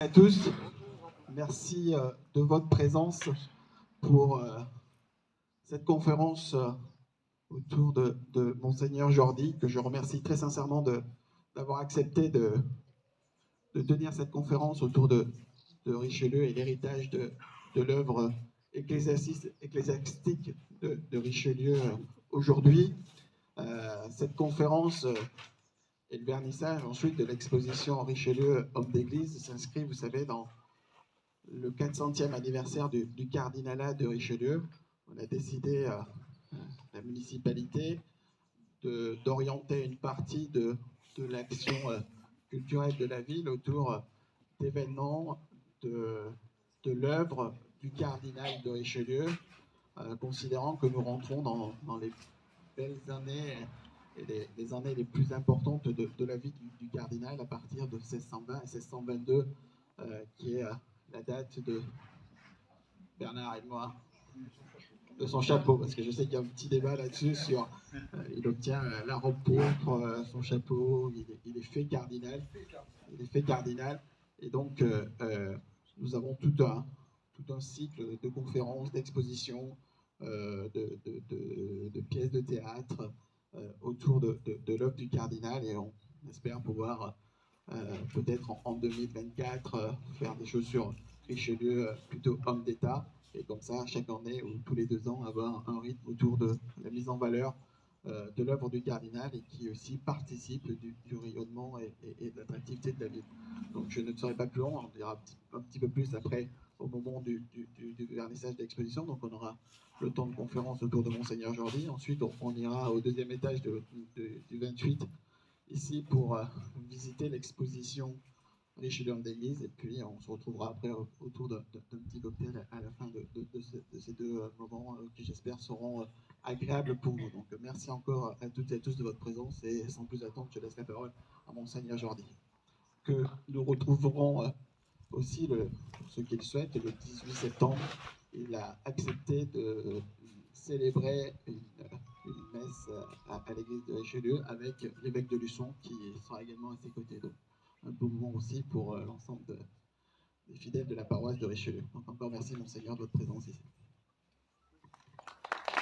À tous, merci de votre présence pour cette conférence autour de Monseigneur Jordi, que je remercie très sincèrement d'avoir accepté de tenir cette conférence autour de Richelieu et l'héritage de l'œuvre ecclésiastique de Richelieu aujourd'hui. Cette conférence et le vernissage ensuite de l'exposition Richelieu, homme d'église, s'inscrit, vous savez, dans le 400e anniversaire du cardinalat de Richelieu. On a décidé, la municipalité, d'orienter une partie de l'action culturelle de la ville autour d'événements de l'œuvre du cardinal de Richelieu, considérant que nous rentrons dans les belles années et les années les plus importantes de la vie du cardinal à partir de 1620 et 1622, qui est la date de Bernard et moi, de son chapeau, parce que je sais qu'il y a un petit débat là-dessus sur il obtient la robe pourpre, son chapeau, il est fait cardinal, et donc nous avons tout un cycle de conférences, d'expositions, de pièces de théâtre autour de l'œuvre du cardinal, et on espère pouvoir peut-être en 2024 faire des choses sur Richelieu, plutôt homme d'État, et comme ça, chaque année ou tous les 2 ans, avoir un rythme autour de la mise en valeur de l'œuvre du cardinal, et qui aussi participe du rayonnement et de l'attractivité de la ville. Donc je ne serai pas plus long, on dira un petit peu plus après au moment du vernissage de l'exposition. Donc on aura le temps de conférence autour de Monseigneur Jordi. Ensuite on ira au deuxième étage du 28 ici pour visiter l'exposition Richelieu homme d'église, et puis on se retrouvera après autour d'un petit cocktail à la fin de ces deux moments qui j'espère seront agréables pour vous. Donc merci encore à toutes et à tous de votre présence, et sans plus attendre, je laisse la parole à Monseigneur Jordi, que nous retrouverons aussi, pour ceux qui le souhaitent, le 18 septembre. Il a accepté de célébrer une messe à l'église de Richelieu avec l'évêque de Luçon, qui sera également à ses côtés. Donc un beau moment aussi pour l'ensemble des fidèles de la paroisse de Richelieu. Donc encore merci Monseigneur de votre présence ici.